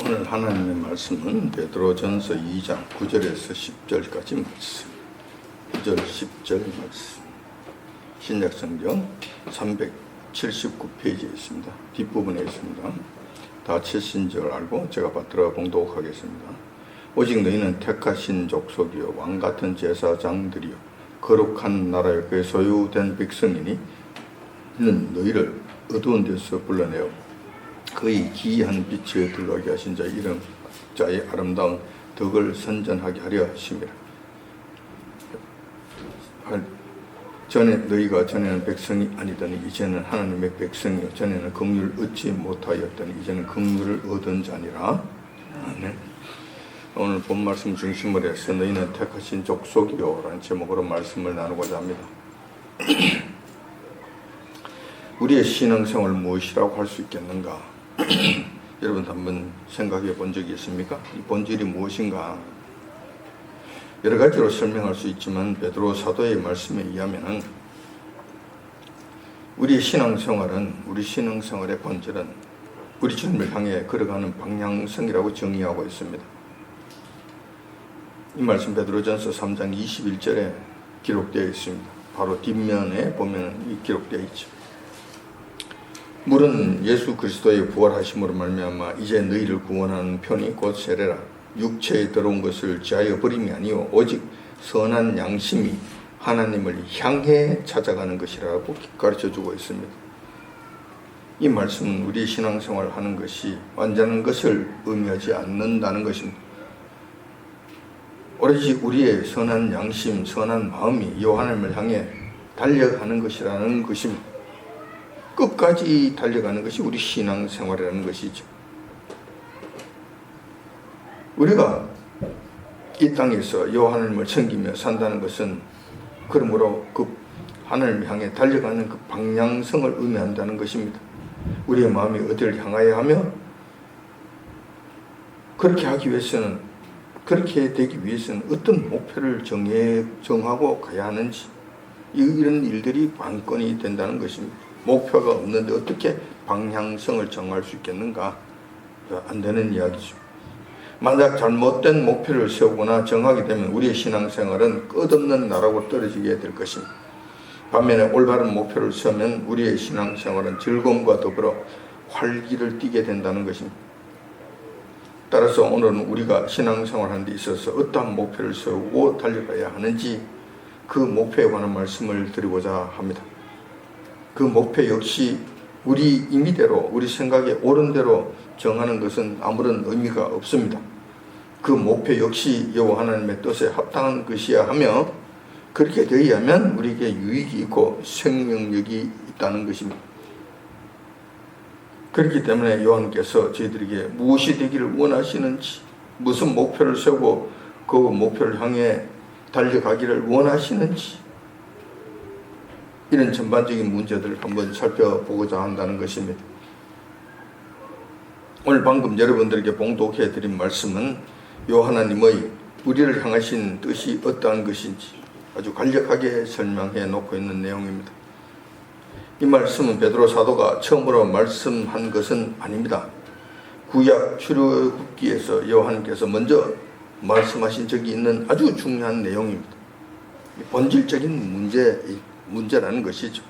오늘 하나님의 말씀은 베드로전서 2장 9절에서 10절까지 말씀. 9절 10절 말씀. 신약성경 379페이지에 있습니다. 뒷부분에 있습니다. 다 치신 줄 알고 제가 받들어 봉독하겠습니다. 오직 너희는 택하신 족속이요 왕같은 제사장들이요 거룩한 나라의 그의 소유된 백성이니 이는 너희를 어두운 데서 불러내어 그의 기이한 빛에 들어가게 하신 자의 이름 자의 아름다운 덕을 선전하게 하려 하심이라. 전에 너희가 전에는 백성이 아니더니 이제는 하나님의 백성이요 전에는 긍휼을 얻지 못하였더니 이제는 긍휼을 얻은 자니라. 아멘. 오늘 본 말씀 중심으로 해서 너희는 택하신 족속이요 라는 제목으로 말씀을 나누고자 합니다. 우리의 신앙생활 무엇이라고 할 수 있겠는가? 여러분 한번 생각해 본 적이 있습니까? 이 본질이 무엇인가? 여러 가지로 설명할 수 있지만 베드로 사도의 말씀에 의하면 우리의 신앙생활의 본질은 우리 주님을 향해 걸어가는 방향성이라고 정의하고 있습니다. 이 말씀 베드로전서 3장 21절에 기록되어 있습니다. 바로 뒷면에 보면 기록되어 있죠. 물은 예수 그리스도의 부활하심으로 말미암아 이제 너희를 구원하는 편이 곧 세례라. 육체에 들어온 것을 지하여 버림이 아니요 오직 선한 양심이 하나님을 향해 찾아가는 것이라고 가르쳐주고 있습니다. 이 말씀은 우리 신앙생활을 하는 것이 완전한 것을 의미하지 않는다는 것입니다. 오로지 우리의 선한 양심, 선한 마음이 이 하나님을 향해 달려가는 것이라는 것입니다. 끝까지 달려가는 것이 우리 신앙생활이라는 것이죠. 우리가 이 땅에서 이 하나님을 섬기며 산다는 것은 그러므로 그 하나님을 향해 달려가는 그 방향성을 의미한다는 것입니다. 우리의 마음이 어디를 향하여 하며 그렇게 하기 위해서는 그렇게 되기 위해서는 어떤 목표를 정하고 가야 하는지 이런 일들이 관건이 된다는 것입니다. 목표가 없는데 어떻게 방향성을 정할 수 있겠는가? 안 되는 이야기죠. 만약 잘못된 목표를 세우거나 정하게 되면 우리의 신앙생활은 끝없는 나라고 떨어지게 될 것입니다. 반면에 올바른 목표를 세우면 우리의 신앙생활은 즐거움과 더불어 활기를 띠게 된다는 것입니다. 따라서 오늘은 우리가 신앙생활하는 데 있어서 어떠한 목표를 세우고 달려가야 하는지 그 목표에 관한 말씀을 드리고자 합니다. 그 목표 역시 우리 임의대로 우리 생각에 옳은 대로 정하는 것은 아무런 의미가 없습니다. 그 목표 역시 여호와 하나님의 뜻에 합당한 것이야 하며 그렇게 되어야만 우리에게 유익이 있고 생명력이 있다는 것입니다. 그렇기 때문에 요한께서 저희들에게 무엇이 되기를 원하시는지 무슨 목표를 세우고 그 목표를 향해 달려가기를 원하시는지 이런 전반적인 문제들을 한번 살펴보고자 한다는 것입니다. 오늘 방금 여러분들에게 봉독해 드린 말씀은 요 하나님의 우리를 향하신 뜻이 어떠한 것인지 아주 간략하게 설명해 놓고 있는 내용입니다. 이 말씀은 베드로 사도가 처음으로 말씀한 것은 아닙니다. 구약 출애굽기에서 요한께서 먼저 말씀하신 적이 있는 아주 중요한 내용입니다. 본질적인 문제라는 것이죠.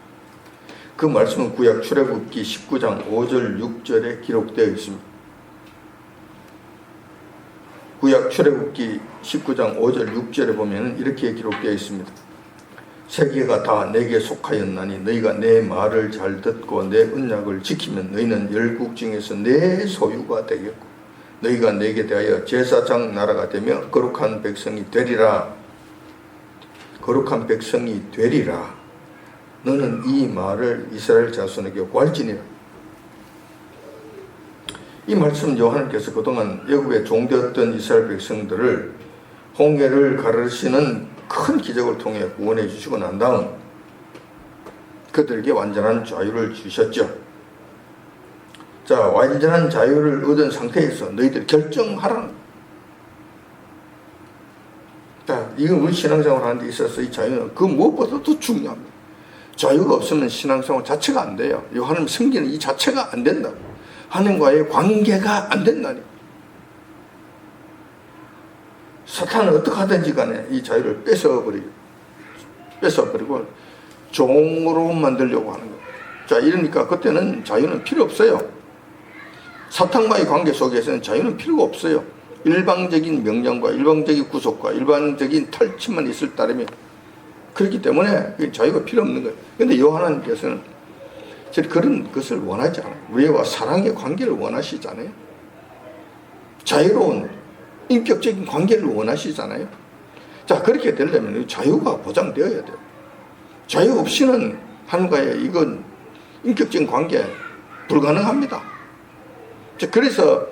그 말씀은 구약 출애굽기 19장 5절 6절에 기록되어 있습니다. 구약 출애굽기 19장 5절 6절에 보면 이렇게 기록되어 있습니다. 세계가 다 내게 속하였나니 너희가 내 말을 잘 듣고 내 언약을 지키면 너희는 열국 중에서 내 소유가 되겠고 너희가 내게 대하여 제사장 나라가 되며 거룩한 백성이 되리라. 거룩한 백성이 되리라. 너는 이 말을 이스라엘 자손에게 고할지니라. 이 말씀은 요한께서 그동안 애굽에 종되었던 이스라엘 백성들을 홍해를 가르시는 큰 기적을 통해 구원해 주시고 난 다음 그들에게 완전한 자유를 주셨죠. 자, 완전한 자유를 얻은 상태에서 너희들 결정하라. 자, 이건 우리 신앙생활 하는 데 있어서 이 자유는 그 무엇보다도 중요합니다. 자유가 없으면 신앙생활 자체가 안 돼요. 하나님 섬기는 이 자체가 안 된다고. 하나님과의 관계가 안 된다니. 사탄은 어떻게 하든지 간에 이 자유를 뺏어버리고 종으로 만들려고 하는 거예요. 자, 이러니까 그때는 자유는 필요 없어요. 사탄과의 관계 속에서는 자유는 필요가 없어요. 일방적인 명령과 일방적인 구속과 일방적인 탈취만 있을 따르면, 그렇기 때문에 자유가 필요 없는 거예요. 그런데 요한님께서는 그런 것을 원하지 않아요. 우리와 사랑의 관계를 원하시잖아요. 자유로운 인격적인 관계를 원하시잖아요. 자, 그렇게 되려면 자유가 보장되어야 돼요. 자유 없이는 하나님과의 이건 인격적인 관계 불가능합니다. 자, 그래서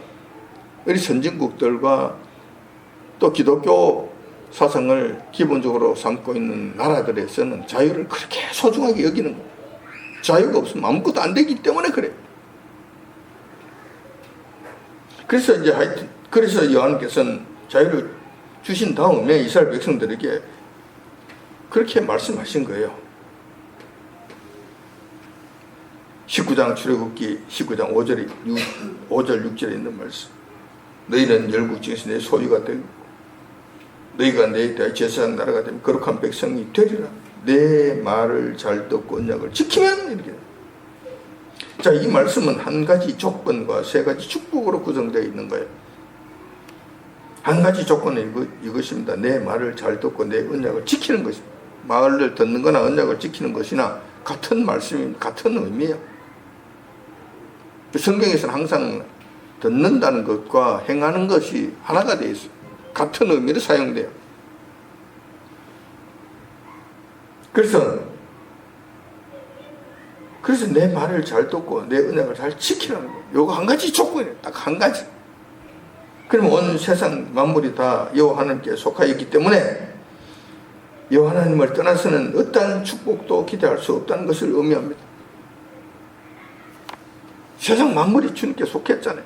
우리 선진국들과 또 기독교 사상을 기본적으로 삼고 있는 나라들에서는 자유를 그렇게 소중하게 여기는 거예요. 자유가 없으면 아무것도 안 되기 때문에 그래요. 그래서 이제 하여튼, 그래서 요한께서는 자유를 주신 다음에 이스라엘 백성들에게 그렇게 말씀하신 거예요. 19장 출애굽기 19장 5절 6절에 있는 말씀. 너희는 열국 중에서 내 소유가 되고 너희가 내 대하여 제사장 나라가 되면 거룩한 백성이 되리라. 내 말을 잘 듣고 언약을 지키면 이렇게. 자, 이 말씀은 한 가지 조건과 세 가지 축복으로 구성되어 있는 거예요. 한 가지 조건은 이것입니다. 내 말을 잘 듣고 내 언약을 지키는 것입니다. 말을 듣는 거나 언약을 지키는 것이나 같은 말씀입니다. 같은 의미예요. 성경에서는 항상 듣는다는 것과 행하는 것이 하나가 되어 있어요. 같은 의미로 사용돼요. 그래서 내 말을 잘 듣고 내 언약을 잘 지키라는 거예요. 요거 한 가지 조건이에요. 딱 한 가지. 그러면 온 세상 만물이 다 여호와 하나님께 속하여 있기 때문에 여호와 하나님을 떠나서는 어떠한 축복도 기대할 수 없다는 것을 의미합니다. 세상 만물이 주님께 속했잖아요.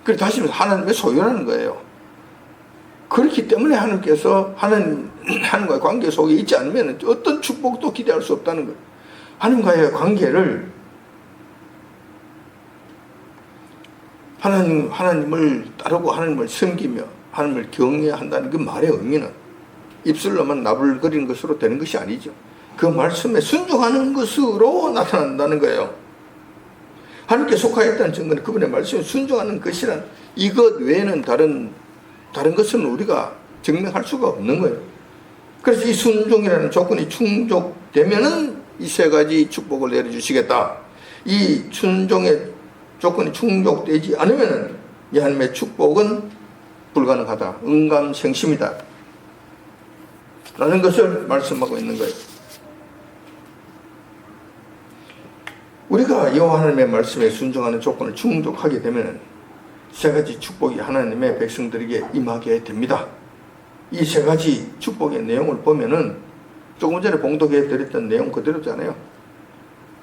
그래서 다시 말해서 하나님의 소유라는 거예요. 그렇기 때문에 하나님께서 하나님과의 관계 속에 있지 않으면 어떤 축복도 기대할 수 없다는 거예요. 하나님과의 관계를 하나님을 따르고 하나님을 섬기며 하나님을 경외한다는 그 말의 의미는 입술로만 나불거리는 것으로 되는 것이 아니죠. 그 말씀에 순종하는 것으로 나타난다는 거예요. 하나님께 속하였다는 증거는 그분의 말씀에 순종하는 것이란 이것 외에는 다른 것은 우리가 증명할 수가 없는 거예요. 그래서 이 순종이라는 조건이 충족되면은 이 세 가지 축복을 내려주시겠다. 이 순종의 조건이 충족되지 않으면은 이 하나님의 축복은 불가능하다. 응감생심이다. 라는 것을 말씀하고 있는 거예요. 우리가 여호와 하나님의 말씀에 순종하는 조건을 충족하게 되면 세 가지 축복이 하나님의 백성들에게 임하게 됩니다. 이 세 가지 축복의 내용을 보면은 조금 전에 봉독해 드렸던 내용 그대로잖아요.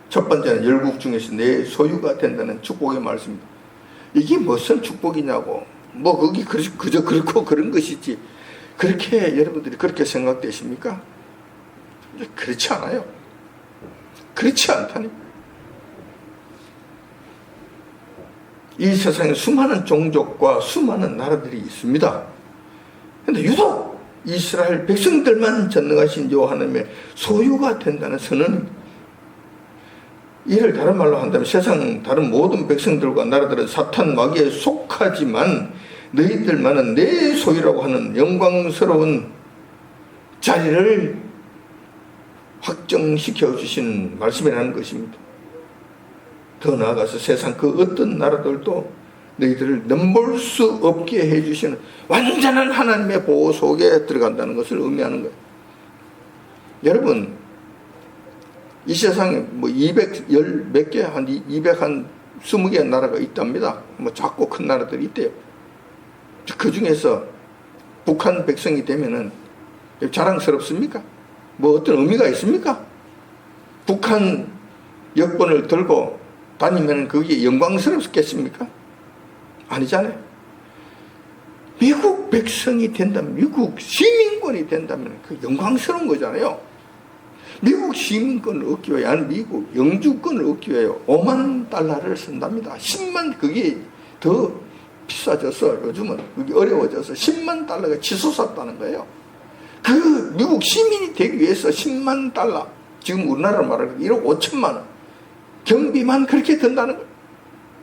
첫 번째는 열국 중에서 내 소유가 된다는 축복의 말씀입니다. 이게 무슨 축복이냐고. 뭐 거기 그저 그렇고 그런 것이지. 그렇게 여러분들이 그렇게 생각되십니까? 그렇지 않아요. 그렇지 않다니. 이 세상에 수많은 종족과 수많은 나라들이 있습니다. 그런데 유독 이스라엘 백성들만 전능하신 여호와 하나님의 소유가 된다는 선언. 이를 다른 말로 한다면 세상 다른 모든 백성들과 나라들은 사탄 마귀에 속하지만 너희들만은 내 소유라고 하는 영광스러운 자리를 확정시켜 주시는 말씀이라는 것입니다. 더 나아가서 세상 그 어떤 나라들도 너희들을 넘볼 수 없게 해주시는 완전한 하나님의 보호 속에 들어간다는 것을 의미하는 거예요. 여러분, 이 세상에 뭐 200 몇 개, 한 220개 나라가 있답니다. 뭐 작고 큰 나라들이 있대요. 그 중에서 북한 백성이 되면은 자랑스럽습니까? 뭐 어떤 의미가 있습니까? 북한 여권을 들고 다니면 그게 영광스럽겠습니까? 아니잖아요. 미국 백성이 된다면, 미국 시민권이 된다면 그 영광스러운 거잖아요. 미국 시민권을 얻기 위해, 아니 미국 영주권을 얻기 위해 $5만 쓴답니다. 10만, 그게 더 비싸져서 요즘은 그게 어려워져서 10만 달러가 치솟았다는 거예요. 그 미국 시민이 되기 위해서 10만 달러, 지금 우리나라로 말하면 1억 5천만 원 경비만 그렇게 든다는 거예요.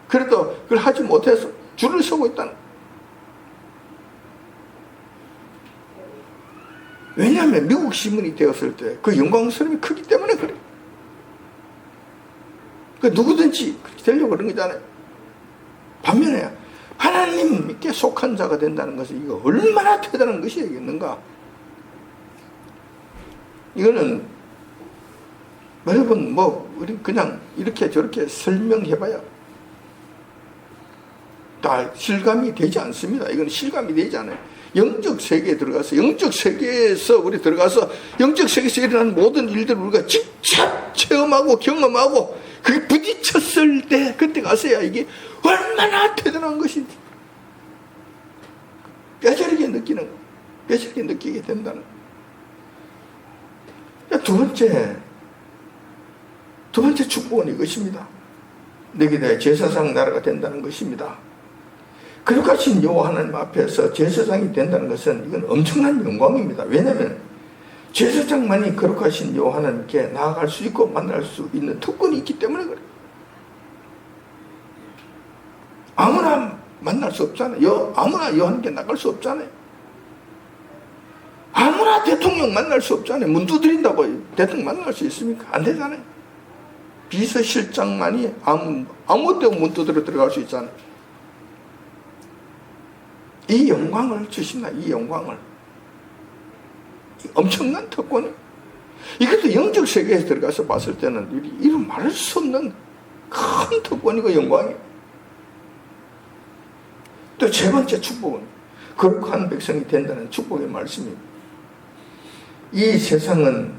그래도 그걸 하지 못해서 줄을 서고 있다는 거예요. 왜냐하면 미국 시민이 되었을 때 그 영광스러움이 크기 때문에 그래요. 그 누구든지 그렇게 되려고 그런 거잖아요. 반면에 하나님께 속한 자가 된다는 것은 이거 얼마나 대단한 것이겠는가. 이거는 여러분 우리 그냥 이렇게 저렇게 설명해봐야 다 실감이 되지 않습니다. 이건 실감이 되지 않아요. 영적 세계에 들어가서 영적 세계에서 우리 들어가서 영적 세계에서 일어나는 모든 일들을 우리가 직접 체험하고 경험하고 그게 부딪혔을 때 그때 가서야 이게 얼마나 대단한 것인지 뼈저리게 느끼는 거, 뼈저리게 느끼게 된다는 거. 두 번째 축복은 이것입니다. 너희에 대해 제사장 나라가 된다는 것입니다. 거룩하신 여호와 하나님 앞에서 제사장이 된다는 것은 이건 엄청난 영광입니다. 왜냐하면 제사장만이 거룩하신 여호와 하나님께 나아갈 수 있고 만날 수 있는 특권이 있기 때문에 그래요. 아무나 만날 수 없잖아요. 아무나 여호와님께 나갈 수 없잖아요. 아무나 대통령 만날 수 없잖아요. 문 두드린다고 대통령 만날 수 있습니까? 안 되잖아요. 비서실장만이 아무 데도 문 두드려 들어갈 수 있잖아요. 이 영광을 주신다. 이 영광을. 엄청난 특권이. 이것도 영적 세계에서 들어가서 봤을 때는 이런 말할 수 없는 큰 특권이고 영광이에요. 또 세 번째 축복은 거룩한 백성이 된다는 축복의 말씀입니다. 이 세상은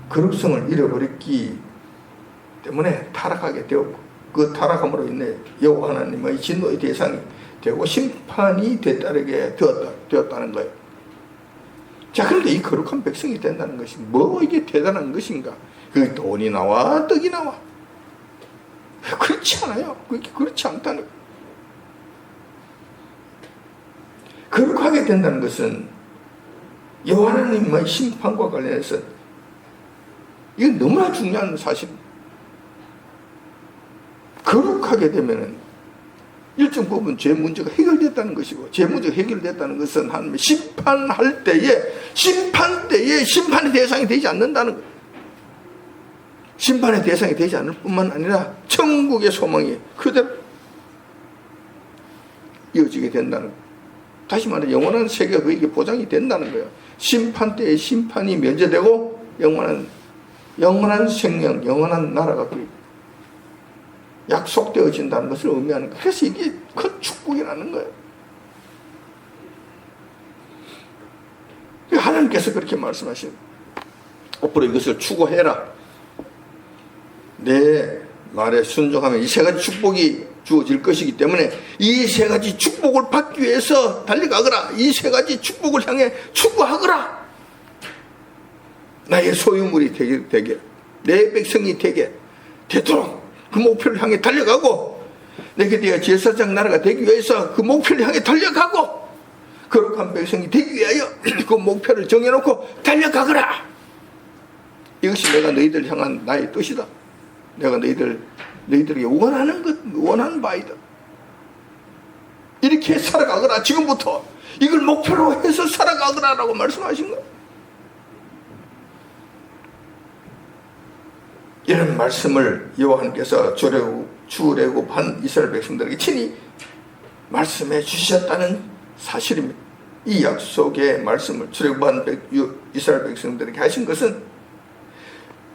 거룩성을 잃어버렸기 때문에 타락하게 되었고 그 타락함으로 인해 여호와 하나님의 진노의 대상이 되고 심판이 되따르게 되었다는 거예요. 자, 그런데 이 거룩한 백성이 된다는 것이 이게 대단한 것인가? 그 돈이 나와 떡이 나와. 그렇지 않아요. 그렇지 않다는 거예요. 거룩하게 된다는 것은 여호와 하나님의 심판과 관련해서 이건 너무나 중요한 사실입니다. 거룩하게 되면은 일정 부분 죄 문제가 해결됐다는 것이고, 죄 문제가 해결됐다는 것은 하나님의 심판할 때에 심판의 대상이 되지 않는다는 거예요. 심판의 대상이 되지 않을 뿐만 아니라 천국의 소망이 그대로 이어지게 된다는 거예요. 다시 말해 영원한 세계가 그에게 보장이 된다는 거예요. 심판 때에 심판이 면제되고 영원한 생명, 영원한 나라가 약속되어진다는 것을 의미하는 거예요. 그래서 이게 큰 축복이라는 거예요. 하나님께서 그렇게 말씀하시는 앞으로 이것을 추구해라. 내 말에 순종하면 이 세 가지 축복이 주어질 것이기 때문에 이 세 가지 축복을 받기 위해서 달려가거라. 이 세 가지 축복을 향해 추구하거라. 나의 소유물이 되게 내 백성이 되도록 그 목표를 향해 달려가고, 내게 대해 제사장 나라가 되기 위해서 그 목표를 향해 달려가고, 거룩한 백성이 되기 위하여 그 목표를 정해놓고 달려가거라. 이것이 내가 너희들 향한 나의 뜻이다. 내가 너희들에게 원하는 바이다. 이렇게 살아가거라. 지금부터 이걸 목표로 해서 살아가거라라고 말씀하신 거예요. 이런 말씀을 여호와께서 출애굽한 이스라엘 백성들에게 친히 말씀해 주셨다는 사실입니다. 이 약속의 말씀을 출애굽한 이스라엘 백성들에게 하신 것은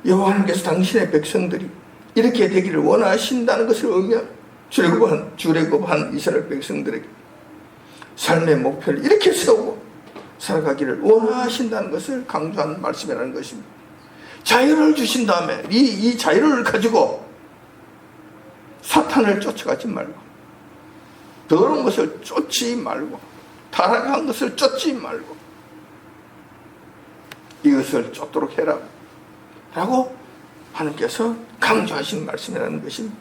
여호와께서 당신의 백성들이 이렇게 되기를 원하신다는 것을 의미합니다. 출애굽한 이스라엘 백성들에게 삶의 목표를 이렇게 세우고 살아가기를 원하신다는 것을 강조하는 말씀이라는 것입니다. 자유를 주신 다음에 이 자유를 가지고 사탄을 쫓아가지 말고, 더러운 것을 쫓지 말고, 타락한 것을 쫓지 말고 이것을 쫓도록 해라 라고 하나님께서 강조하신 말씀이라는 것입니다.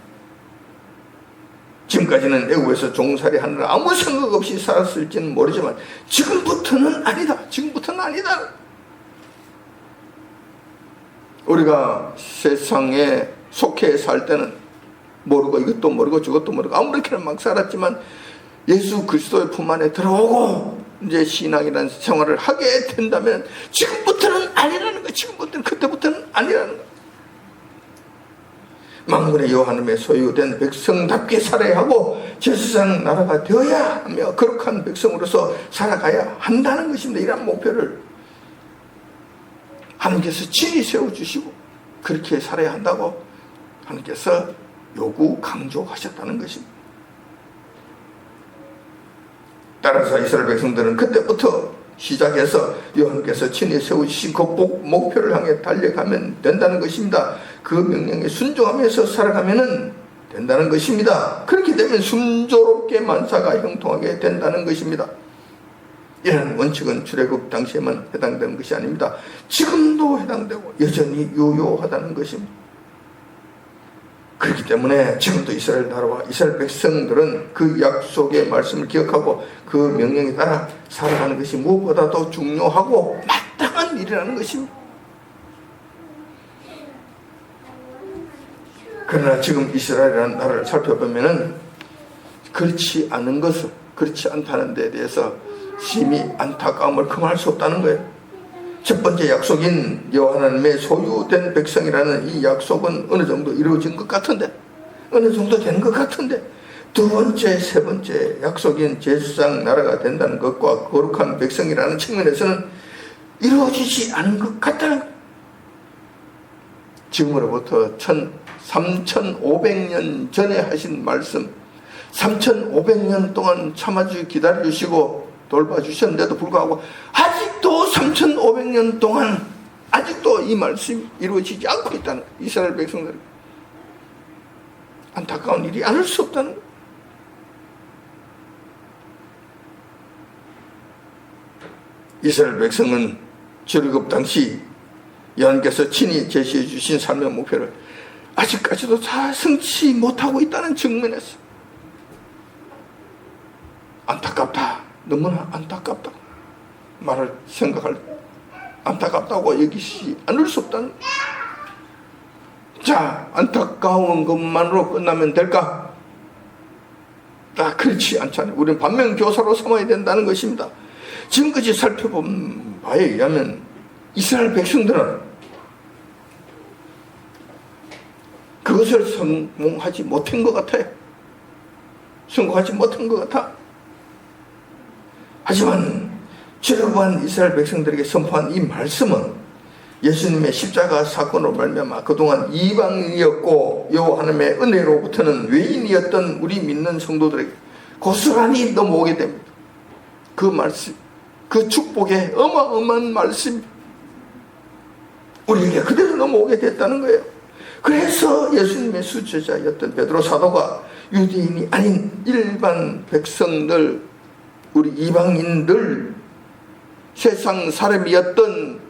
지금까지는 애국에서 종살이 하느라 아무 생각 없이 살았을지는 모르지만 지금부터는 아니다. 지금부터는 아니다. 우리가 세상에 속해 살 때는 모르고 이것도 모르고 저것도 모르고 아무렇게나 막 살았지만 예수 그리스도의 품 안에 들어오고 이제 신앙이라는 생활을 하게 된다면 지금부터는 아니라는 거야. 지금부터는, 그때부터는 아니라는 거야. 만군의 여호와 하나님의 소유된 백성답게 살아야 하고 제사장 나라가 되어야 하며 거룩한 백성으로서 살아가야 한다는 것입니다. 이런 목표를 하나님께서 친히 세워주시고 그렇게 살아야 한다고 하나님께서 요구 강조하셨다는 것입니다. 따라서 이스라엘 백성들은 그때부터 시작해서 여호와께서 친히 세우신 그 목표를 향해 달려가면 된다는 것입니다. 그 명령에 순종하면서 살아가면 된다는 것입니다. 그렇게 되면 순조롭게 만사가 형통하게 된다는 것입니다. 이런 원칙은 출애굽 당시에만 해당되는 것이 아닙니다. 지금도 해당되고 여전히 유효하다는 것입니다. 그렇기 때문에 지금도 이스라엘 나라와 이스라엘 백성들은 그 약속의 말씀을 기억하고 그 명령에 따라 살아가는 것이 무엇보다도 중요하고 마땅한 일이라는 것입니다. 그러나 지금 이스라엘이라는 나라를 살펴보면은 그렇지 않은 것을, 그렇지 않다는 데에 대해서 심히 안타까움을 금할 수 없다는 거예요. 첫 번째 약속인 여호와 하나님의 소유된 백성이라는 이 약속은 어느 정도 이루어진 것 같은데, 어느 정도 되는 것 같은데, 두 번째, 세 번째 약속인 제사장 나라가 된다는 것과 거룩한 백성이라는 측면에서는 이루어지지 않은 것 같다는 거예요. 지금으로부터 3,500년 전에 하신 말씀, 3,500년 동안 참아주 기다려주시고 돌봐주셨는데도 불구하고 아직도 3,500년 동안 아직도 이 말씀이 이루어지지 않고 있다는 거예요. 이스라엘 백성들 안타까운 일이 아닐 수 없다는 거예요. 이스라엘 백성은 출애굽 당시 여호와께서 친히 제시해 주신 삶의 목표를 아직까지도 다 성취 못하고 있다는 측면에서 안타깝다, 너무나 안타깝다 말을 생각할 안타깝다고 여기지 않을 수 없다는. 자, 안타까운 것만으로 끝나면 될까? 그렇지 않잖아요. 우리는 반면교사로 삼아야 된다는 것입니다. 지금까지 살펴본 바에 의하면 이스라엘 백성들은 그것을 성공하지 못한 것 같아요. 성공하지 못한 것 같아. 하지만 출애굽한 이스라엘 백성들에게 선포한 이 말씀은 예수님의 십자가 사건으로 말미암아 그동안 이방인이었고 여호와 하나님의 은혜로부터는 외인이었던 우리 믿는 성도들에게 고스란히 넘어오게 됩니다. 그 말씀, 그 축복의 어마어마한 말씀 우리에게 그대로 넘어오게 됐다는 거예요. 그래서 예수님의 수제자였던 베드로 사도가 유대인이 아닌 일반 백성들, 우리 이방인들, 세상 사람이었던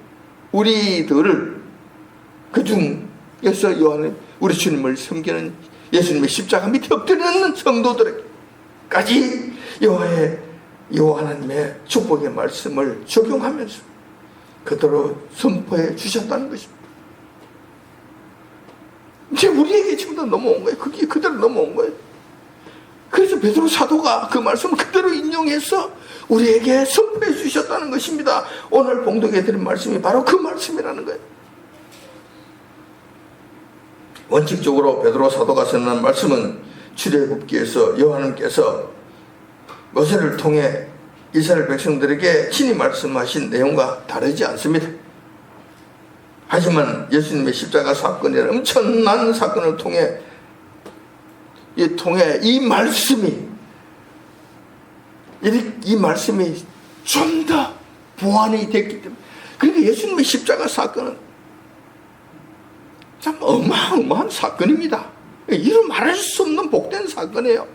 우리들을 그중에서 요한은 우리 주님을 섬기는 예수님의 십자가 밑에 엎드리는 성도들에게까지 여호와 하나님의 축복의 말씀을 적용하면서 그대로 선포해 주셨다는 것입니다. 이제 우리에게 지금도 넘어온 거예요. 그게 그대로 넘어온 거예요. 그래서 베드로 사도가 그 말씀을 그대로 인용해서 우리에게 선포해 주셨다는 것입니다. 오늘 봉독해 드린 말씀이 바로 그 말씀이라는 거예요. 원칙적으로 베드로 사도가 전한 말씀은 출애굽기에서 여호와님께서 모세를 통해 이스라엘 백성들에게 친히 말씀하신 내용과 다르지 않습니다. 하지만 예수님의 십자가 사건이라는 엄청난 사건을 통해 이 말씀이 좀 더 보완이 됐기 때문에, 그러니까 예수님의 십자가 사건은 참 어마어마한 사건입니다. 이루 말할 수 없는 복된 사건이에요.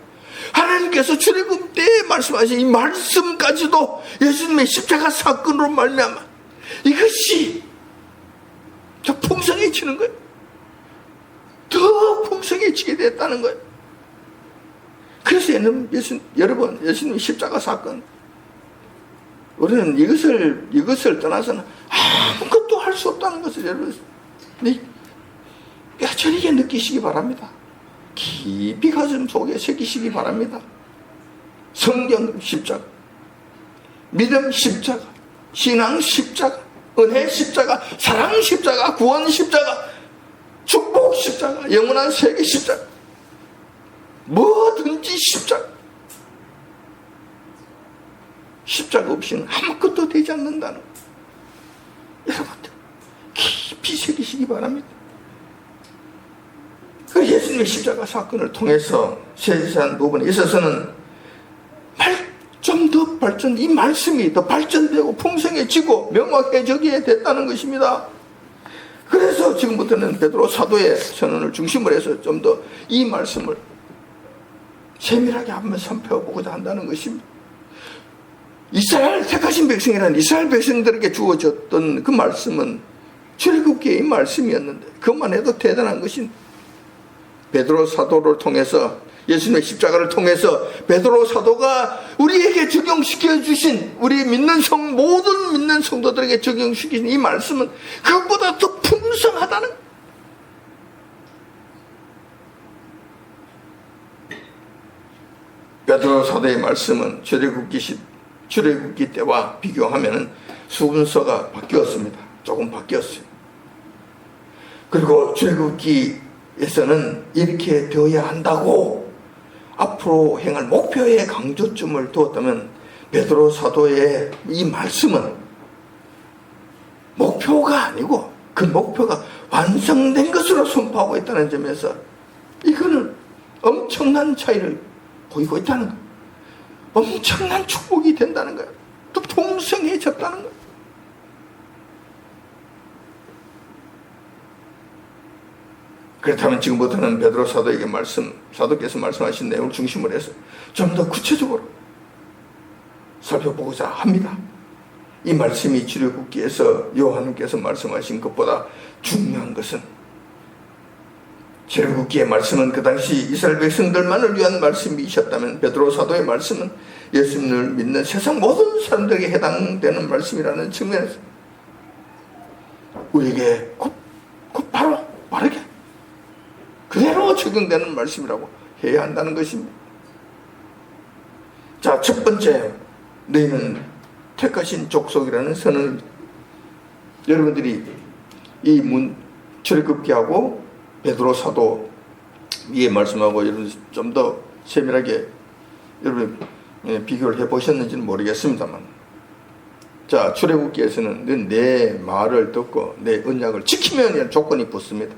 하나님께서 출애굽 때 말씀하신 이 말씀까지도 예수님의 십자가 사건으로 말미암아 이것이 더 풍성해지는 거예요. 더 풍성해지게 됐다는 거예요. 당시에는 여러분, 예수님 십자가 사건, 우리는 이것을 떠나서는 아무것도 할 수 없다는 것을 여러분 뼈저리게 느끼시기 바랍니다. 깊이 가슴 속에 새기시기 바랍니다. 성경 십자가, 믿음 십자가, 신앙 십자가, 은혜 십자가, 사랑 십자가, 구원 십자가, 축복 십자가, 영원한 세계 십자가, 뭐든지 십자가. 십자가 없이는 아무것도 되지 않는다는 것. 여러분들 깊이 새기시기 바랍니다. 그 예수님의 십자가 사건을 통해서 세세한 부분에 있어서는 좀 더 발전, 이 말씀이 더 발전되고 풍성해지고 명확해지게 됐다는 것입니다. 그래서 지금부터는 베드로 사도의 선언을 중심으로 해서 좀 더 이 말씀을 세밀하게 한번 살펴보고자 한다는 것입니다. 이스라엘 택하신 백성이라는 이스라엘 백성들에게 주어졌던 그 말씀은 출애굽기의 말씀이었는데 그것만 해도 대단한 것인 베드로 사도를 통해서, 예수님의 십자가를 통해서 베드로 사도가 우리에게 적용시켜 주신, 우리 모든 믿는 성도들에게 적용시키신 이 말씀은 그것보다 더 풍성하다는, 베드로 사도의 말씀은 출애굽기 때와 비교하면 순서가 바뀌었습니다. 조금 바뀌었어요. 그리고 출애굽기에서는 이렇게 되어야 한다고 앞으로 행할 목표에 강조점을 두었다면, 베드로 사도의 이 말씀은 목표가 아니고 그 목표가 완성된 것으로 선포하고 있다는 점에서 이거는 엄청난 차이를 보이고 있다는 거예요. 엄청난 축복이 된다는 거예요. 또 풍성해졌다는 거예요. 그렇다면 지금부터는 베드로 사도에게 사도께서 말씀하신 내용을 중심으로 해서 좀 더 구체적으로 살펴보고자 합니다. 이 말씀이 출애굽기에서 요한께서 말씀하신 것보다 중요한 것은, 출애굽기의 말씀은 그 당시 이스라엘 백성들만을 위한 말씀이셨다면 베드로 사도의 말씀은 예수님을 믿는 세상 모든 사람들에게 해당되는 말씀이라는 측면에서 우리에게 바로 빠르게 그대로 적용되는 말씀이라고 해야 한다는 것입니다. 자, 첫 번째, 너희는 택하신 족속이라는 선언을, 여러분들이 이 출애굽기하고 베드로 사도 위에 말씀하고 여러분 좀 더 세밀하게 여러분 비교를 해보셨는지는 모르겠습니다만, 자, 출애굽기에서는 내 말을 듣고 내 언약을 지키면 조건이 붙습니다.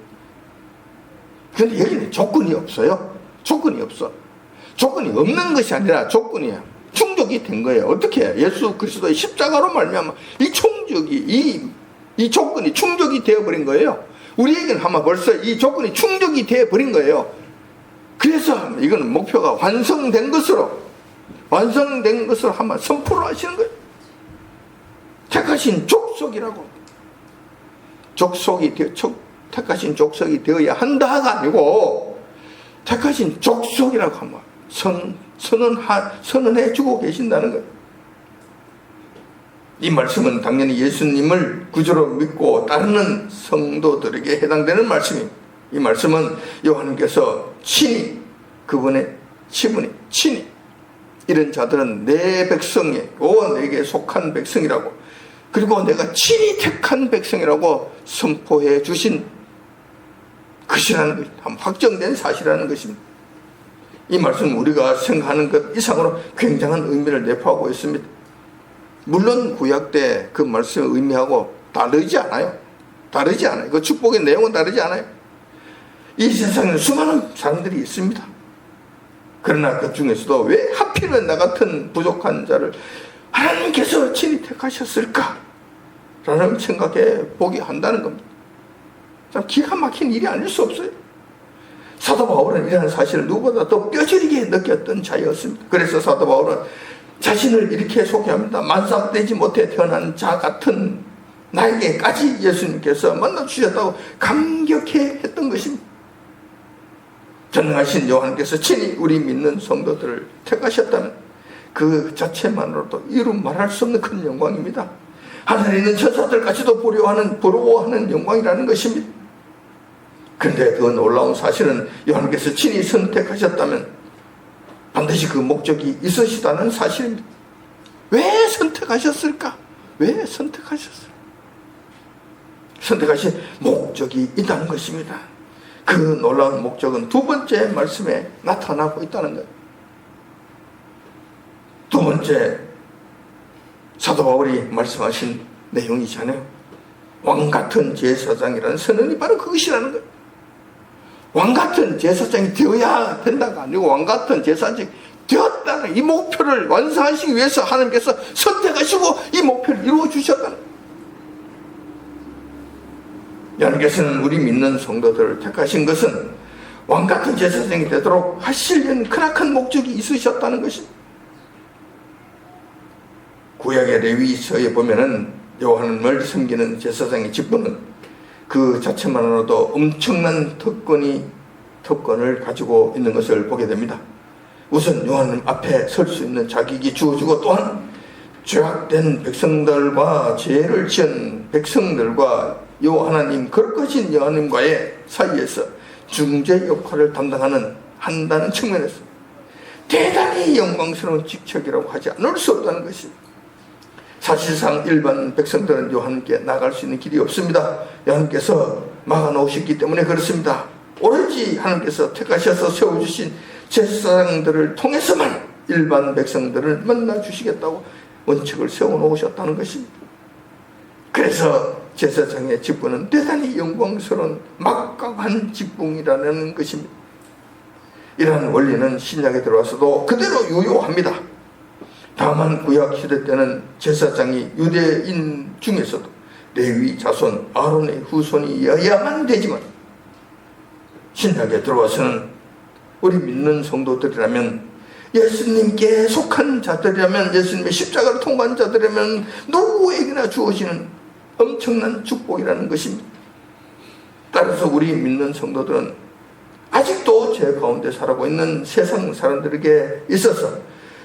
그런데 여기는 조건이 없어요. 조건이 없어. 조건이 없는 것이 아니라 조건이야. 충족이 된 거예요. 어떻게? 예수 그리스도의 십자가로 말미암아 이 조건이 충족이 되어버린 거예요. 우리에게는 아마 벌써 이 조건이 충족이 되어버린 거예요. 그래서 이거는 목표가 완성된 것으로 한번 선포를 하시는 거예요. 택하신 족속이라고. 택하신 족속이 되어야 한다가 아니고 택하신 족속이라고 한번 선언해 주고 계신다는 거예요. 이 말씀은 당연히 예수님을 구주로 믿고 따르는 성도들에게 해당되는 말씀입니다. 이 말씀은 요한께서 친히 그분의 친분이 친히 이런 자들은 내 백성이고 내게 속한 백성이라고, 그리고 내가 친히 택한 백성이라고 선포해 주신 것이라는 것, 확정된 사실이라는 것입니다. 이 말씀은 우리가 생각하는 것 이상으로 굉장한 의미를 내포하고 있습니다. 물론 구약 때 그 말씀의 의미하고 다르지 않아요. 그 축복의 내용은 다르지 않아요. 이 세상에는 수많은 사람들이 있습니다. 그러나 그 중에서도 왜 하필이면 나 같은 부족한 자를 하나님께서 친히 택하셨을까? 라는 생각해 보게 한다는 겁니다. 참 기가 막힌 일이 아닐 수 없어요. 사도 바울은 이러한 사실을 누구보다 더 뼈저리게 느꼈던 자였습니다. 그래서 사도 바울은 자신을 이렇게 소개합니다. 만삭되지 못해 태어난 자 같은 나에게까지 예수님께서 만나주셨다고 감격해 했던 것입니다. 전능하신 여호와께서 친히 우리 믿는 성도들을 택하셨다면 그 자체만으로도 이루 말할 수 없는 큰 영광입니다. 하늘에 있는 천사들까지도 부러워하는 영광이라는 것입니다. 그런데 그 놀라운 사실은 여호와께서 친히 선택하셨다면 반드시 그 목적이 있으시다는 사실입니다. 왜 선택하셨을까? 왜 선택하셨을까? 선택하신 목적이 있다는 것입니다. 그 놀라운 목적은 두 번째 말씀에 나타나고 있다는 거예요. 두 번째 사도 바울이 말씀하신 내용이잖아요. 왕같은 제사장이라는 선언이 바로 그것이라는 거예요. 왕같은 제사장이 되어야 된다가 아니고 왕같은 제사장이 되었다는 이 목표를 완성하시기 위해서 하나님께서 선택하시고 이 목표를 이루어 주셨다는 거예요. 여호와께서는 우리 믿는 성도들을 택하신 것은 왕같은 제사장이 되도록 하시려는 크나큰 목적이 있으셨다는 것입니다. 구약의 레위서에 보면은 여호와를 섬기는 제사장의 직분은 그 자체만으로도 엄청난 특권을 가지고 있는 것을 보게 됩니다. 우선 여호와님 앞에 설 수 있는 자격이 주어지고, 또한 죄악된 백성들과 죄를 지은 백성들과 여호와 하나님, 거룩하신 여호와님과의 사이에서 중재 역할을 한다는 측면에서 대단히 영광스러운 직책이라고 하지 않을 수 없다는 것입니다. 사실상 일반 백성들은 여호와님께 나갈 수 있는 길이 없습니다. 여호와님께서 막아놓으셨기 때문에 그렇습니다. 오로지 하나님께서 택하셔서 세워주신 제사장들을 통해서만 일반 백성들을 만나주시겠다고 원칙을 세워놓으셨다는 것입니다. 그래서 제사장의 직분은 대단히 영광스러운 막강한 직분이라는 것입니다. 이러한 원리는 신약에 들어와서도 그대로 유효합니다. 다만 구약 시대 때는 제사장이 유대인 중에서도 레위 자손 아론의 후손이어야만 되지만, 신약에 들어와서는 우리 믿는 성도들이라면, 예수님께 속한 자들이라면, 예수님의 십자가를 통과한 자들이라면 누구에게나 주어지는 엄청난 축복이라는 것입니다. 따라서 우리 믿는 성도들은 아직도 죄 가운데 살아가고 있는 세상 사람들에게 있어서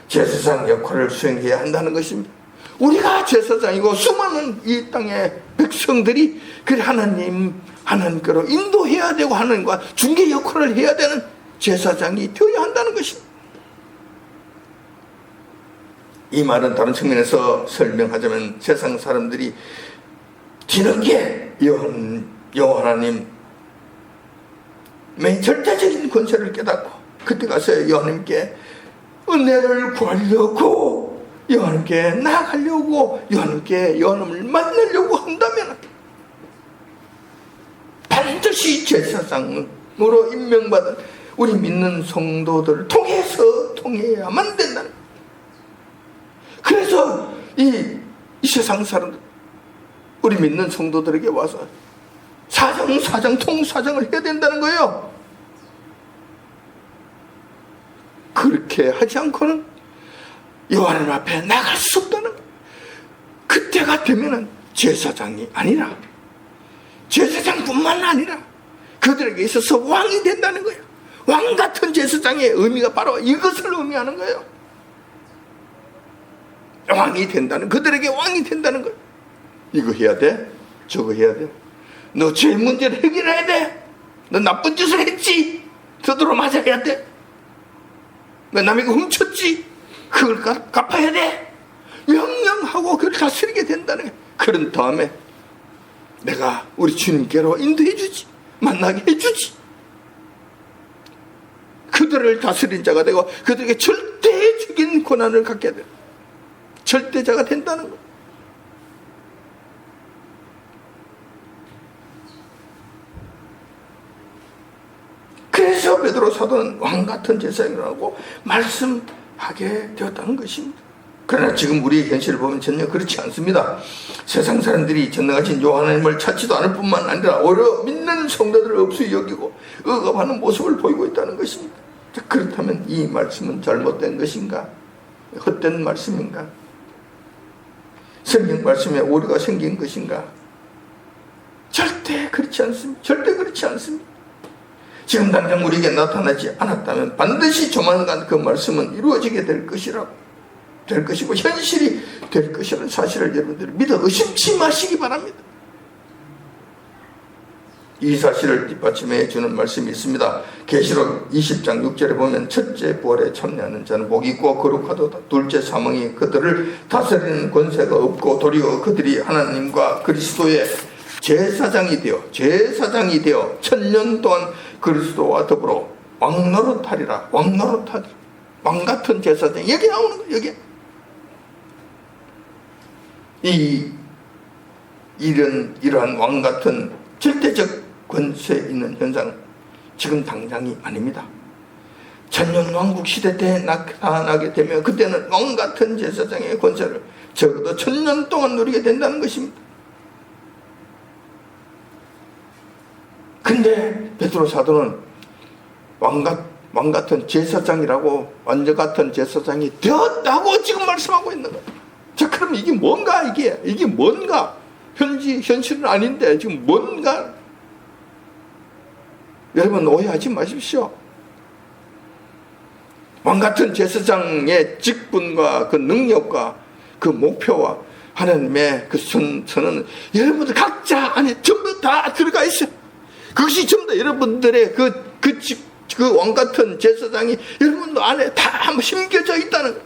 제사장 역할을 수행해야 한다는 것입니다. 우리가 제사장이고 수많은 이 땅의 백성들이 그 하나님께로 인도해야 되고 하나님과 중개 역할을 해야 되는 제사장이 되어야 한다는 것입니다. 이 말은 다른 측면에서 설명하자면, 세상 사람들이 뒤늦게 여호와 하나님의 절대적인 권세를 깨닫고 그때 가서 여호와님께 은혜를 구하려고, 여호와님께 나아가려고, 여호와님을 만나려고 한다면 반드시 제사장으로 임명받은 우리 믿는 성도들을 통해야만 된다는. 그래서 이 세상 사람들, 우리 믿는 성도들에게 와서 통사장을 해야 된다는 거예요. 그렇게 하지 않고는 여호와님 앞에 나갈 수 없다는 거예요. 그때가 되면은 제사장이 아니라, 제사장뿐만 아니라 그들에게 있어서 왕이 된다는 거예요. 왕 같은 제사장의 의미가 바로 이것을 의미하는 거예요. 왕이 된다는, 그들에게 왕이 된다는 거예요. 이거 해야 돼, 저거 해야 돼, 너 죄 문제를 해결해야 돼, 너 나쁜 짓을 했지, 저더러 맞아야 돼, 너 남에게 훔쳤지, 그걸 갚아야 돼, 명령하고 그걸 다스리게 된다는 거예요. 그런 다음에 내가 우리 주님께로 인도해 주지, 만나게 해주지, 그들을 다스린 자가 되고 그들에게 절대적인 권한을 갖게 돼, 절대자가 된다는 거예요. 그래서 베드로 사도는 왕같은 제사장이라고 말씀하게 되었다는 것입니다. 그러나 지금 우리의 현실을 보면 전혀 그렇지 않습니다. 세상 사람들이 전능하신 여호와 하나님을 찾지도 않을 뿐만 아니라 오히려 믿는 성도들을 없이 여기고 억압하는 모습을 보이고 있다는 것입니다. 그렇다면 이 말씀은 잘못된 것인가? 헛된 말씀인가? 성경 말씀에 오류가 생긴 것인가? 절대 그렇지 않습니다. 절대 그렇지 않습니다. 지금 당장 우리에게 나타나지 않았다면 반드시 조만간 그 말씀은 이루어지게 될 것이고 현실이 될 것이라는 사실을 여러분들이 믿어 의심치 마시기 바랍니다. 이 사실을 뒷받침해 주는 말씀이 있습니다. 계시록 20장 6절에 보면 첫째 부활에 참여하는 자는 복이 있고 거룩하도다. 둘째 사망이 그들을 다스리는 권세가 없고 도리어 그들이 하나님과 그리스도의 제사장이 되어 천년 동안 그리스도와 더불어 왕노릇하리라. 왕 같은 제사장. 여기 나오는 거예요. 여기. 이러한 왕 같은 절대적 권세 있는 현상은 지금 당장이 아닙니다. 천년왕국 시대 때 나타나게 되면 그때는 왕 같은 제사장의 권세를 적어도 천년 동안 누리게 된다는 것입니다. 근데 베드로 사도는 왕 같은 제사장이라고 완전 같은 제사장이 되었다고 지금 말씀하고 있는 거예요. 자, 그럼 이게 뭔가? 이게 뭔가? 현실은 아닌데 지금 뭔가? 여러분 오해하지 마십시오. 왕같은 제사장의 직분과 그 능력과 그 목표와 하나님의 그 선언은 여러분들 각자 안에 전부 다 들어가 있어요. 그것이 전부 다 여러분들의 그 왕같은 제사장이 여러분들 안에 다 심겨져 있다는 거예요.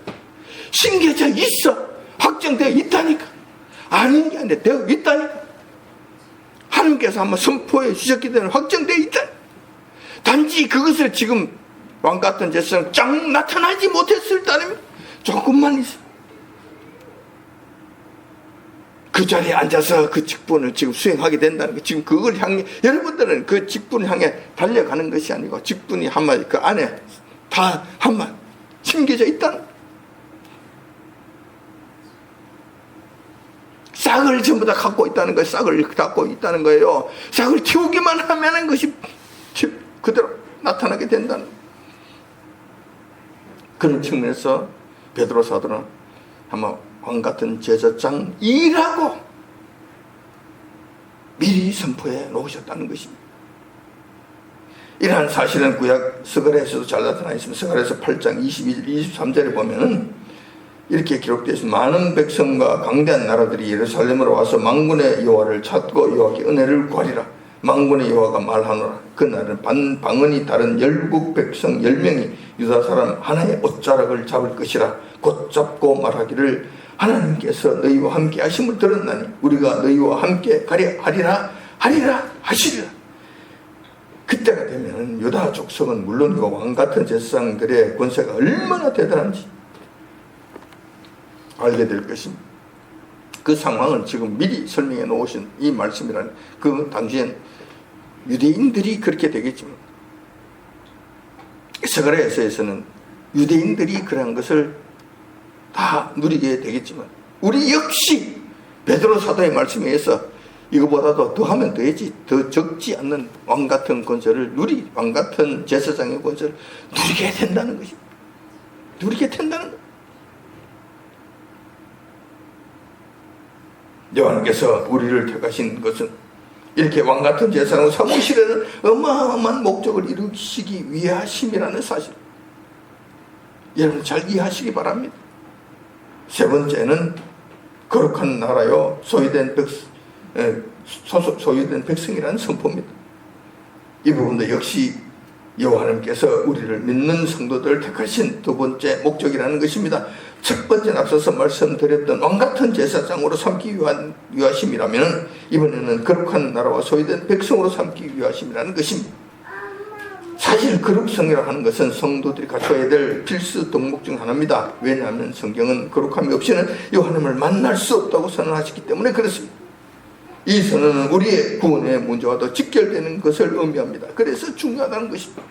심겨져 있어. 확정되어 있다니까. 아닌 게 아니라 되어 있다니까. 하나님께서 한번 선포해 주셨기 때문에 확정되어 있다. 단지 그것을 지금 왕같은 제사장 쫙 나타나지 못했을 때는 조금만 있어. 그 자리에 앉아서 그 직분을 지금 수행하게 된다는 거. 지금 그걸 향해, 여러분들은 그 직분을 향해 달려가는 것이 아니고 직분이 한마디 그 안에 다 한마디 심겨져 있다는 거. 싹을 전부 다 갖고 있다는 거예요. 싹을 갖고 있다는 거예요. 싹을 틔우기만 하면 그것이 그대로 나타나게 된다는 거예요. 그런 측면에서 베드로 사도는 아마 왕같은 제사장이라고 미리 선포해 놓으셨다는 것입니다. 이러한 사실은 구약 스가랴에서도 잘 나타나 있습니다. 스가랴에서 8장 22절 23절에 보면은 이렇게 기록되어 있습니다. 많은 백성과 강대한 나라들이 예루살렘으로 와서 만군의 여호와를 찾고 여호와께 은혜를 구하리라. 만군의 여호와가 말하노라. 그날은 방언이 다른 열국 백성 10명이 유다 사람 하나의 옷자락을 잡을 것이라. 곧 잡고 말하기를 하나님께서 너희와 함께 하심을 들었나니 우리가 너희와 함께 하리라 하시리라. 그때가 되면 유다 족속은 물론이고 왕같은 제사장들의 권세가 얼마나 대단한지 알게 될 것입니다. 그 상황을 지금 미리 설명해 놓으신 이 말씀이라는, 그 당시엔 유대인들이 그렇게 되겠지만 스가랴서에서는 유대인들이 그런 것을 다 누리게 되겠지만 우리 역시 베드로 사도의 말씀에 의해서 이거보다도 더 하면 되지, 더 적지 않는 왕같은 권세를 왕같은 제사장의 권세를 누리게 된다는 것입니다. 누리게 된다는 것. 여호와께서 우리를 택하신 것은 이렇게 왕같은 제사장을 삼으시려는 어마어마한 목적을 이루시기 위하심이라는 사실, 여러분 잘 이해하시기 바랍니다. 세 번째는 거룩한 나라요 소유된 백성이라는 선포입니다. 이 부분도 역시 여호와 하나님께서 우리를 믿는 성도들을 택하신 두 번째 목적이라는 것입니다. 첫 번째는 앞서서 말씀드렸던 왕같은 제사장으로 삼기 위하심이라면 이번에는 거룩한 나라와 소유된 백성으로 삼기 위하심이라는 것입니다. 사실 거룩성이라고 하는 것은 성도들이 갖춰야 될 필수 덕목 중 하나입니다. 왜냐하면 성경은 거룩함이 없이는 여호와 하나님을 만날 수 없다고 선언하셨기 때문에 그렇습니다. 이 선언은 우리의 구원의 문제와도 직결되는 것을 의미합니다. 그래서 중요하다는 것입니다.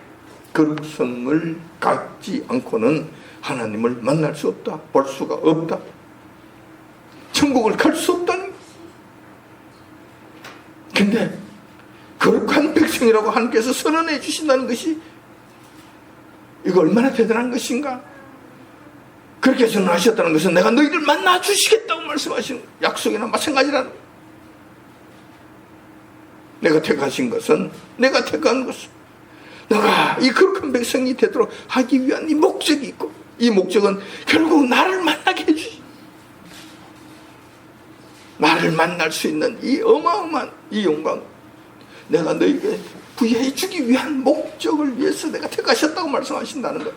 거룩성을 갖지 않고는 하나님을 만날 수 없다, 볼 수가 없다, 천국을 갈 수 없다는 것. 근데 거룩한 백성이라고 하나님께서 선언해 주신다는 것이 이거 얼마나 대단한 것인가. 그렇게 선언하셨다는 것은 내가 너희들 만나 주시겠다고 말씀하시는 약속이나 마찬가지라는 거예요. 내가 택하신 것은, 내가 택한 것은 너가 이 거룩한 백성이 되도록 하기 위한 이 목적이 있고, 이 목적은 결국 나를 만나게 해주시, 나를 만날 수 있는 이 어마어마한 이 영광, 내가 너에게 부여해 주기 위한 목적을 위해서 내가 택하셨다고 말씀하신다는 것.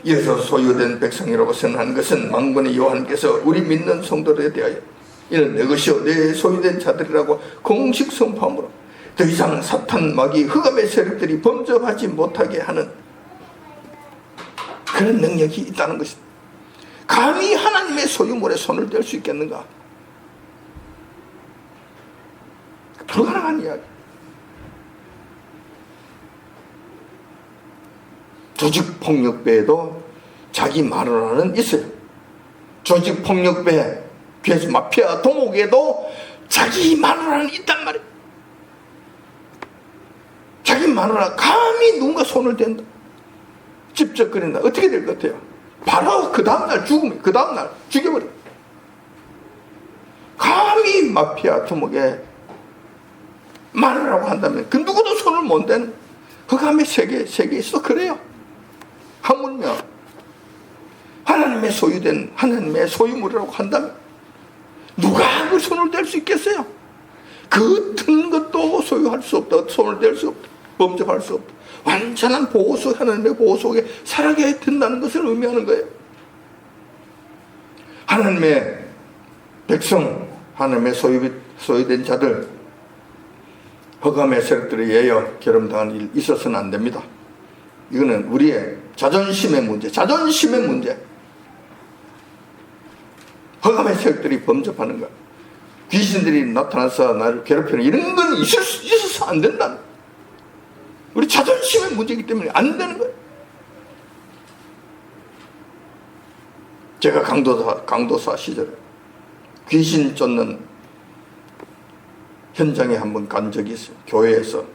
이어서 소유된 백성이라고 선언한 것은 망군의 요한께서 우리 믿는 성도들에 대하여 이는 내 것이요 내 소유된 자들이라고 공식 선포함으로 더 이상 사탄, 마귀, 흑암의 세력들이 범접하지 못하게 하는 그런 능력이 있다는 것입니다. 감히 하나님의 소유물에 손을 댈 수 있겠는가? 불가능한 이야기. 조직폭력배에도 자기 마누라는 있어요. 조직폭력배, 그래서 마피아 도목에도 자기 마누라는 있단 말이에요. 자기 마누라 감히 누군가 손을 댄다, 집적거린다, 어떻게 될 것 같아요? 바로 그 다음날 죽으면, 그 다음날 죽여버려. 감히 마피아 도목에 마누라라고 한다면 그 누구도 손을 못 대는, 흑암의 세계에 있어. 그래요. 하물며 하나님의 소유된 하나님의 소유물이라고 한다면 누가 그 손을 댈 수 있겠어요? 그 어떤 것도 소유할 수 없다, 손을 댈 수 없다, 범접할 수 없다. 완전한 보호 속, 하나님의 보호 속에 살아가야 된다는 것을 의미하는 거예요. 하나님의 백성, 하나님의 소유된 자들, 흑암의 세력들에 의하여 결함당한 일 있어서는 안 됩니다. 이거는 우리의 자존심의 문제, 자존심의 문제. 흑암의 세력들이 범접하는 것, 귀신들이 나타나서 나를 괴롭히는 이런 건 있어서 안 된다. 우리 자존심의 문제이기 때문에 안 되는 거예요. 제가 강도사 시절에 귀신 쫓는 현장에 한번 간 적이 있어요. 교회에서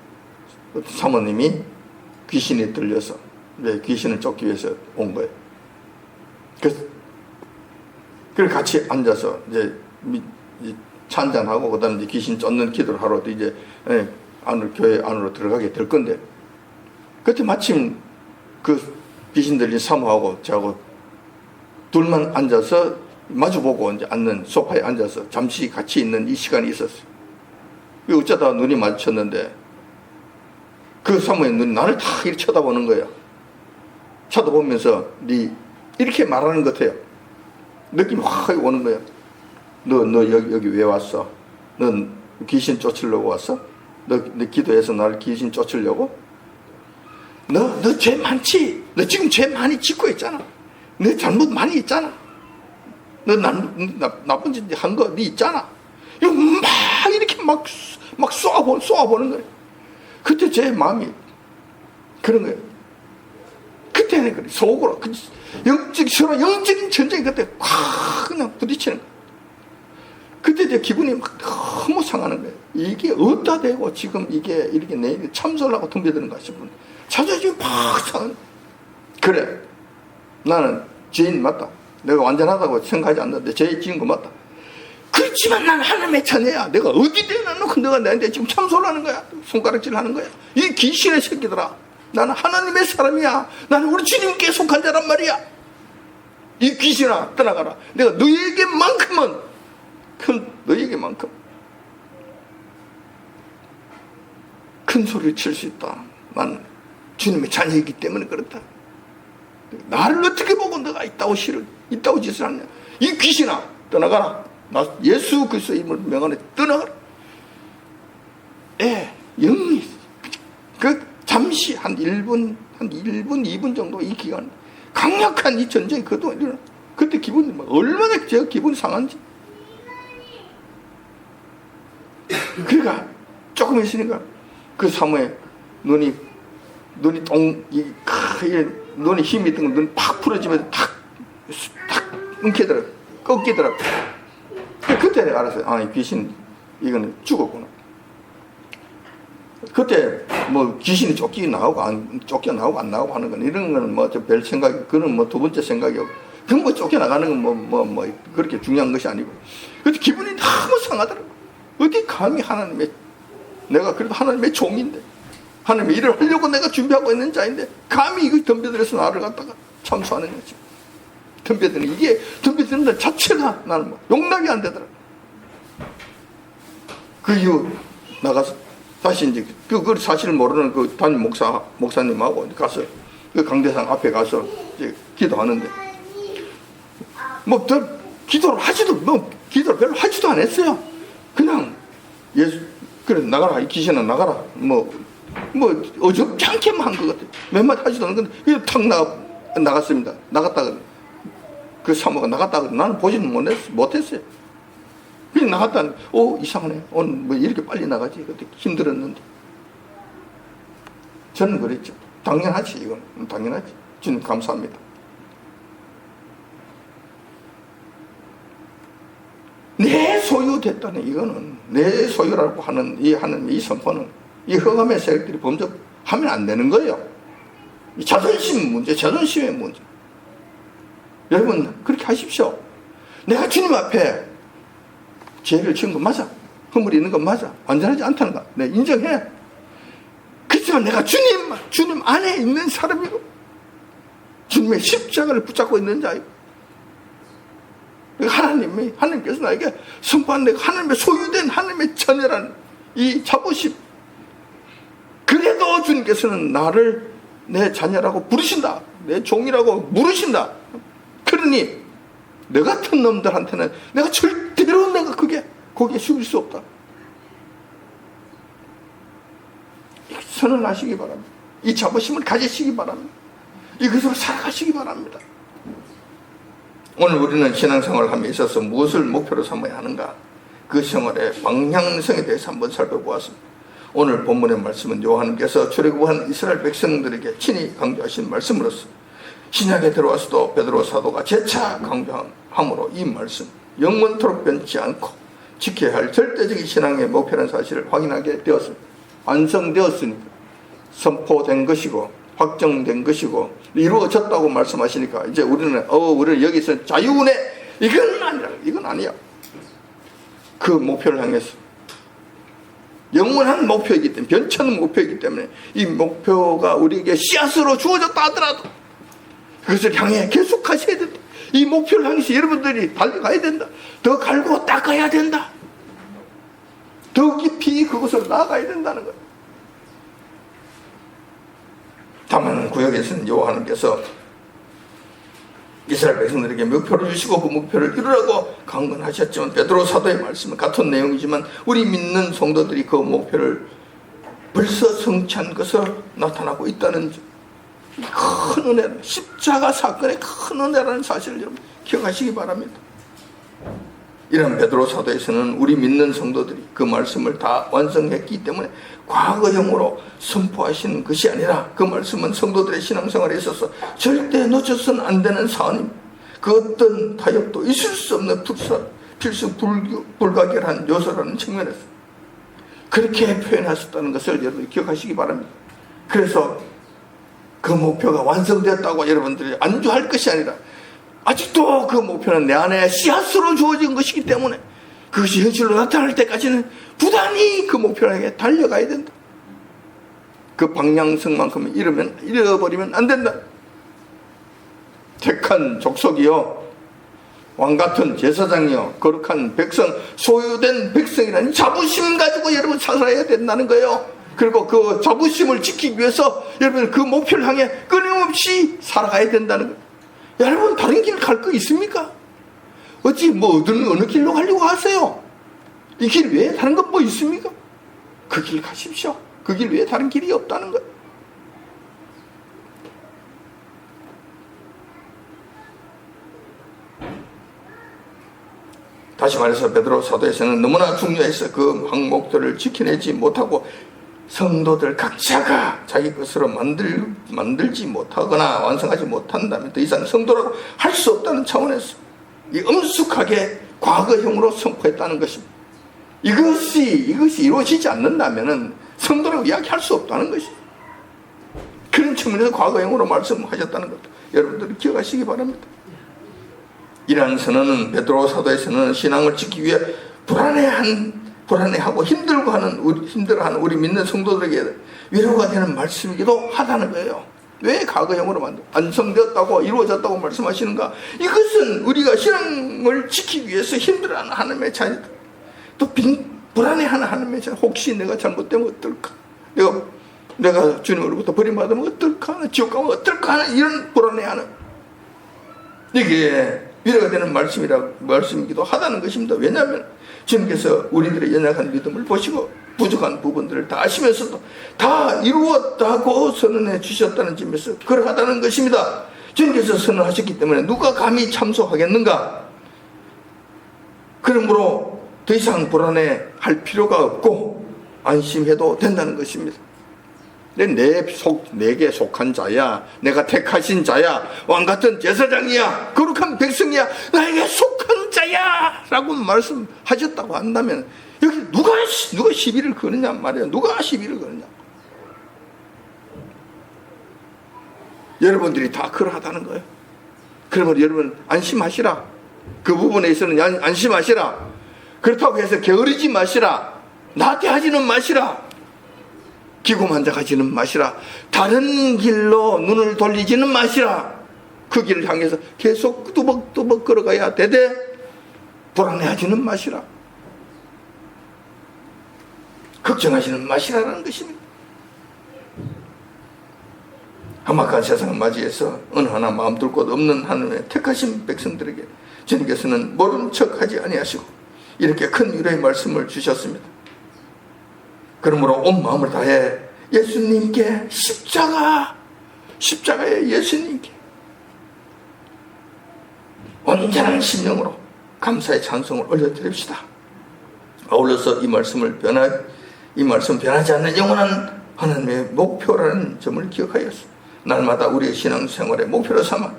사모님이 귀신이 들려서 귀신을 쫓기 위해서 온 거예요. 그래서 같이 앉아서 이제 차 한잔하고 그다음에 이제 귀신 쫓는 기도를 하러 이제 교회 안으로 들어가게 될 건데, 그때 마침 그 귀신들이 사모하고 저하고 둘만 앉아서 마주보고 이제 앉는 소파에 앉아서 잠시 같이 있는 이 시간이 있었어요. 어쩌다 눈이 마주쳤는데 그 사모의 눈이 나를 다 이렇게 쳐다보는 거예요. 쳐다보면서 이렇게 말하는 것 같아요. 느낌이 확 오는 거예요. 너 여기 왜 왔어? 넌 귀신 쫓으려고 왔어? 너 기도해서 나를 귀신 쫓으려고? 너 죄 많지? 너 지금 죄 많이 짓고 있잖아. 너 잘못 많이 있잖아. 너 나쁜 짓 한 거 네 있잖아. 이거 막 이렇게 막 쏘아보는 거예요. 그때 제 마음이 그런 거예요. 그때는 그래. 속으로 서로 영적인 전쟁이 그때 확 그냥 부딪히는 거예요. 그때 제 기분이 막 너무 상하는 거예요. 이게 어디다 대고 지금 이게 이렇게 내 참선을 하고 덤벼드는가 싶은 자존심이 팍 상하는 거예요. 그래, 나는 죄인 맞다. 내가 완전하다고 생각하지 않는데 죄 지은 거 맞다. 그렇지만 나는 하나님의 자녀야. 내가 어디 대놓고 너가 나한테 지금 참소를 하는 거야. 손가락질 하는 거야. 이 귀신의 새끼들아, 나는 하나님의 사람이야. 나는 우리 주님께 속한 자란 말이야. 이 귀신아 떠나가라. 내가 너에게만큼 큰 소리를 칠 수 있다. 나는 주님의 자녀이기 때문에 그렇다. 나를 어떻게 보고 너가 이따오 짓을 하냐. 이 귀신아 떠나가라. 나 예수 그리스도의 이름을 명하네. 떠나가라. 영이 잠시 한 1분 2분 정도 이 기간 강력한 이 전쟁이 그동안 일어나. 그때 기분이 얼마나 제가 기분이 상한지. 그러니까 조금 있으니까 그 사모에 눈이 눈이 힘이 있던 거 눈이 팍 풀어지면서 탁 꺾이더라고. 그때 내가 알았어요. 이 귀신 이거는 죽었구나. 그때 뭐 귀신이 쫓겨 나오고 안 나오고 하는 건 이런 거는 뭐 별 생각이, 그런 뭐 두 번째 생각이고, 그 뭐 쫓겨 나가는 건 뭐 그렇게 중요한 것이 아니고. 그때 기분이 너무 상하더라고. 어디 감히 내가 그래도 하나님의 종인데, 하나님의 일을 하려고 내가 준비하고 있는 자인데, 감히 이거 덤벼들어서 나를 갖다가 참수하는 거지. 덤벼드는 것 자체가 나는 용납이 안 되더라. 그 이후 나가서 다시 이제 그 사실을 모르는 그 담임 목사님하고 가서 그 강대상 앞에 가서 이제 기도하는데, 뭐 기도를 기도를 별로 하지도 않았어요. 그냥 그래 나가라, 이 귀신아 나가라, 뭐 어줍지 않게만 한 것 같아. 몇 마디 하지도 않은 건데 탁 나갔습니다. 나갔다가 그 사모가 나갔다가 나는 보지는 못했어요. 그냥 나갔다. 이상하네. 오늘 뭐 이렇게 빨리 나가지. 그때 힘들었는데. 저는 그랬죠. 당연하지, 이건. 당연하지. 주님 감사합니다. 내 소유됐다는 이거는, 내 소유라고 하는 이 선포는, 이 흑암의 세력들이 범접하면 안 되는 거예요. 이 자존심 문제, 자존심의 문제. 여러분, 그렇게 하십시오. 내가 주님 앞에 죄를 지은 건 맞아. 허물이 있는 건 맞아. 완전하지 않다는 거. 내 인정해. 그렇지만 내가 주님 안에 있는 사람이고, 주님의 십자가를 붙잡고 있는 자이고, 하나님께서 나에게 선포한 내가 하나님의 소유된 하나님의 자녀라는 이 자부심. 그래도 주님께서는 나를 내 자녀라고 부르신다. 내 종이라고 물으신다. 그러니 너 같은 놈들한테는 내가 절대로 거기에 숨길 수 없다. 선언하시기 바랍니다. 이 자부심을 가지시기 바랍니다. 이것으로 살아가시기 바랍니다. 오늘 우리는 신앙생활을 함에 있어서 무엇을 목표로 삼아야 하는가? 그 생활의 방향성에 대해서 한번 살펴보았습니다. 오늘 본문의 말씀은 요한께서 출애굽한 이스라엘 백성들에게 친히 강조하신 말씀으로서 신약에 들어와서도 베드로 사도가 재차 강조함으로 이 말씀 영원토록 변치 않고 지켜야 할 절대적인 신앙의 목표라는 사실을 확인하게 되었습니다. 완성되었으니까 선포된 것이고 확정된 것이고 이루어졌다고 말씀하시니까 이제 우리는 여기서 자유운에 이건 아니야. 그 목표를 향해서 영원한 목표이기 때문에, 변천한 목표이기 때문에 이 목표가 우리에게 씨앗으로 주어졌다 하더라도 그것을 향해 계속 하셔야 된다. 이 목표를 향해서 여러분들이 달려가야 된다. 더 갈고 닦아야 된다. 더 깊이 그것으로 나아가야 된다는 거예요. 다만 구역에서는 요한께서 이스라엘 백성들에게 목표를 주시고 그 목표를 이루라고 강건하셨지만, 베드로 사도의 말씀은 같은 내용이지만 우리 믿는 성도들이 그 목표를 벌써 성취한 것으로 나타나고 있다는 큰 은혜, 십자가 사건의 큰 은혜라는 사실을 여러분 기억하시기 바랍니다. 이런 베드로 사도에서는 우리 믿는 성도들이 그 말씀을 다 완성했기 때문에 과거형으로 선포하시는 것이 아니라 그 말씀은 성도들의 신앙생활에 있어서 절대 놓쳐서는 안 되는 사안입니다. 그 어떤 타협도 있을 수 없는 필수 불가결한 요소라는 측면에서 그렇게 표현하셨다는 것을 여러분이 기억하시기 바랍니다. 그래서 그 목표가 완성되었다고 여러분들이 안주할 것이 아니라 아직도 그 목표는 내 안에 씨앗으로 주어진 것이기 때문에 그것이 현실로 나타날 때까지는 부단히 그 목표를 향해 달려가야 된다. 그 방향성만큼은 잃어버리면 안 된다. 택한 족속이요, 왕같은 제사장이요, 거룩한 백성, 소유된 백성이라는 자부심 가지고 여러분 살아야 된다는 거예요. 그리고 그 자부심을 지키기 위해서 여러분 그 목표를 향해 끊임없이 살아가야 된다는 거예요. 여러분 다른 길 갈 거 있습니까? 어찌 어느 길로 가려고 하세요? 이 길 외에 다른 것 뭐 있습니까? 그 길 가십시오. 그 길 외에 다른 길이 없다는 거예요. 다시 말해서 베드로 사도에서는 너무나 중요해서 그 항목들을 지켜내지 못하고 성도들 각자가 자기 것으로 만들지 못하거나 완성하지 못한다면 더 이상 성도라고 할 수 없다는 차원에서 이 엄숙하게 과거형으로 선포했다는 것입니다. 이것이 이루어지지 않는다면 성도라고 이야기할 수 없다는 것이죠. 그런 측면에서 과거형으로 말씀하셨다는 것도 여러분들이 기억하시기 바랍니다. 이러한 선언은 베드로 사도의 선언은 신앙을 지키기 위해 불안해한 불안해하고 힘들어하는 우리 믿는 성도들에게 위로가 되는 말씀이기도 하다는 거예요. 왜 과거형으로 완성되었다고 이루어졌다고 말씀하시는가? 이것은 우리가 신앙을 지키기 위해서 힘들어하는 하나님의 자녀들, 또 불안해하는 하나님의 자녀, 혹시 내가 잘못되면 어떨까? 내가 주님으로부터 버림받으면 어떨까? 지옥 가면 어떨까? 하는 이런 불안해하는, 이게 위로가 되는 말씀이기도 하다는 것입니다. 왜냐하면 주님께서 우리들의 연약한 믿음을 보시고 부족한 부분들을 다 아시면서도 다 이루었다고 선언해 주셨다는 점에서 그러하다는 것입니다. 주님께서 선언하셨기 때문에 누가 감히 참소하겠는가? 그러므로 더 이상 불안해할 필요가 없고 안심해도 된다는 것입니다. 내게 속한 자야, 내가 택하신 자야, 왕같은 제사장이야, 거룩한 백성이야, 나에게 속한 자야 라고 말씀하셨다고 한다면 여기 누가 시비를 거느냐 말이에요. 누가 시비를 거느냐. 여러분들이 다 그러하다는 거예요. 그러면 여러분 안심하시라. 그 부분에 있어서는 안심하시라. 그렇다고 해서 게으르지 마시라. 나태하지는 마시라. 기고만장하지는 마시라. 다른 길로 눈을 돌리지는 마시라. 그 길을 향해서 계속 뚜벅뚜벅 걸어가야 되되 불안해하지는 마시라. 걱정하지는 마시라는 것입니다. 험악한 세상을 맞이해서 어느 하나 마음 둘 곳 없는 하나님의 택하신 백성들에게 주님께서는 모른 척하지 아니하시고 이렇게 큰 위로의 말씀을 주셨습니다. 그러므로 온 마음을 다해 예수님께 십자가의 예수님께 온전한 심령으로 감사의 찬송을 올려드립시다. 아울러서 이 말씀 변하지 않는 영원한 하나님의 목표라는 점을 기억하여서 날마다 우리의 신앙생활의 목표로 삼아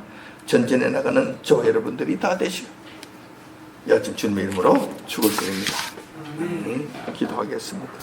전진해 나가는 저와 여러분들이 다 되시고 여하튼 주님의 이름으로 축을 드립니다. 기도하겠습니다.